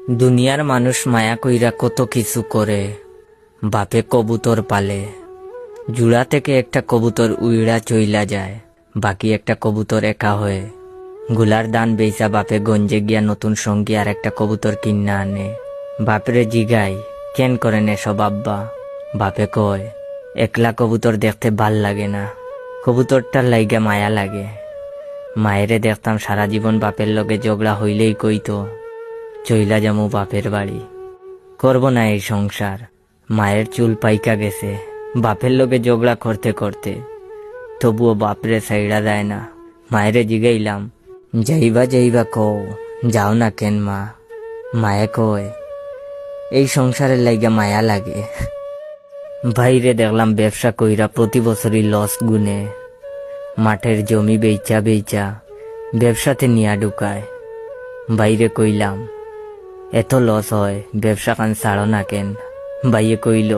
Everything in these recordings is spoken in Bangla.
দুনিয়ার মানুষ মায়া কইরা কত কিছু করে। বাপে কবুতর পালে, জুড়া থেকে একটা কবুতর উইড়া চইলা যায়, বাকি একটা কবুতর একা হয়ে। গুলার দান বেইসা বাপে গঞ্জে গিয়া নতুন সঙ্গী আর একটা কবুতর কিন্না আনে। বাপরে জিগাই কেন করেন এসব আব্বা? বাপে কয় একলা কবুতর দেখতে ভাল লাগে না, কবুতরটার লাইগা মায়া লাগে। মায়েরে দেখতাম সারা জীবন বাপের লগে ঝগড়া হইলেই কইতো চইলা যামু বাপের বাড়ি, করব না এই সংসার। মায়ের চুল পাইকা গেছে বাপের লগে ঝগড়া করতে করতে, তবুও বাপরে সাইড়া দেয় না। মায়েরে জিগাইলাম যাইবা যাইবা কও, যাও না কেন মা? মায়ে কয় এই সংসারের লাইগা মায়া লাগে। বাইরে দেখলাম ব্যবসা কইরা প্রতি বছরই লস গুনে, মাঠের জমি বেচা বেচা ব্যবসাতে নিয়া ঢুকায়। বাইরে কইলাম এত লস হয়, ব্যবসা কান ছাড়ো না কেন? বাইয়ে কইল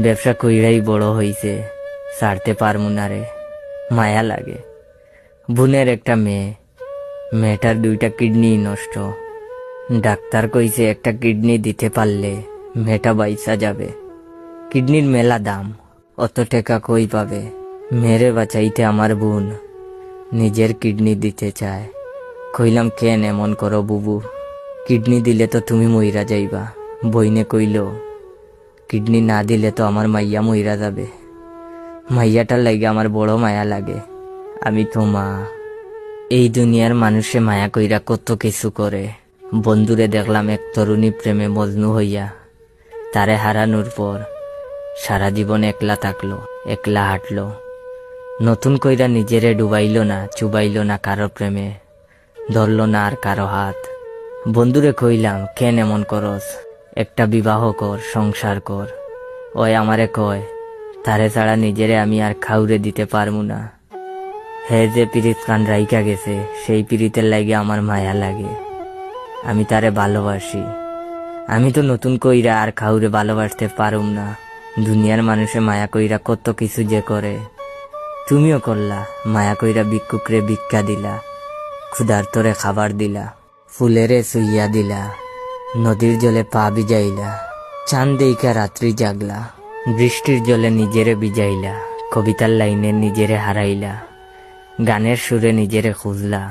ব্যবসা কইরাই বড় হইছে, ছাড়তে পারমু না রে, মায়া লাগে। বোনের একটা মেয়ে, মেয়েটার 2টা কিডনি নষ্ট। ডাক্তার কইছে একটা কিডনি দিতে পারলে মেয়েটা বাইসা যাবে। কিডনির মেলা দাম, অত টাকা কই পাবে? মেরে বাঁচাইতে আমার বোন নিজের কিডনি দিতে চায়। কইলাম কেন এমন করো বুবু, কিডনি দিলে তো তুমি মইরা যাইবা। বইনে কইল কিডনি না দিলে তো আমার মাইয়া মইরা যাবে। মাইয়াটার লাগে আমার বড় মায়া লাগে। আমি তো মা। এই দুনিয়ার মানুষে মায়া কইরা কত কিছু করে। বন্ধুরে দেখলাম এক তরুণী প্রেমে মজনু হইয়া, তারে হারানোর পর সারা জীবন একলা থাকলো, একলা হাঁটলো। নতুন কইরা নিজেরে ডুবাইল না, চুবাইল না কারো প্রেমে, ধরল না আর কারো হাত। বন্ধুরে কইলাম কেন এমন করস, একটা বিবাহ কর, সংসার কর। ওই আমারে কয় তারে ছাড়া নিজেরে আমি আর খাউরে দিতে পারমু না। হে যে পিরিত কান রাইকা গেছে, সেই পিরিতের লাগে আমার মায়া লাগে। আমি তারে ভালোবাসি। আমি তো নতুন কইরা আর খাউরে ভালোবাসতে পারুম না। দুনিয়ার মানুষে মায়া কইরা কত কিছু যে করে। তুমিও করলা, মায়া কইরা ভিক্ষুকরে ভিক্ষা দিলা, ক্ষুধার্তরে খাবার দিলা, ফুলেরে সুইয়া দিলা, নদীর জলে পা ভিজাইলা, চাঁদ দেইকা রাত্রি জাগলা, বৃষ্টির জলে নিজেরে ভিজাইলা, কবিতার লাইনে নিজেরে হারাইলা, গানের সুরে নিজেরে খুঁজলা।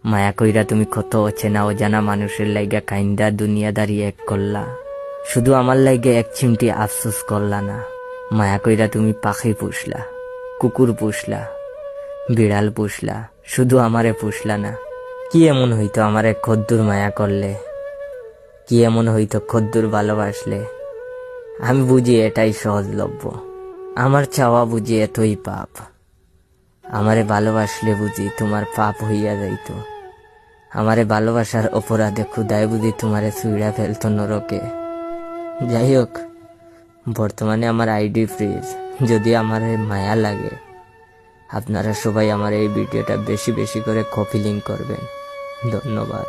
মায়া কইরা তুমি কত অচেনা অজানা মানুষের লাইগা কাইন্দা দুনিয়াদারি এক করলা। শুধু আমার লাইগে এক চিমটি আফসোস করলা না। মায়া কইরা তুমি পাখি পুষলা, কুকুর পুষলা, বিড়াল পুষলা, শুধু আমারে পুষলা না। কি এমন হইতো আমারে খদ্দুর মায়া করলে? কি এমন হইতো খদ্দুর ভালোবাসলে? আমি বুঝি এটাই সহজলভ্য, আমার চাওয়া বুঝি এতই পাপ। আমারে ভালোবাসলে বুঝি তোমার পাপ হইয়া যাইত। আমারে ভালোবাসার অপরাধে ক্ষুদায় বুঝি তোমারে ছুঁড়া ফেলতো নরকে। যাই হোক, বর্তমানে আমার আইডি ফ্রিজ। যদি আমার মায়া লাগে, আপনারা সবাই আমার এই ভিডিওটা বেশি বেশি করে কপি লিংক করবেন। ধন্যবাদ।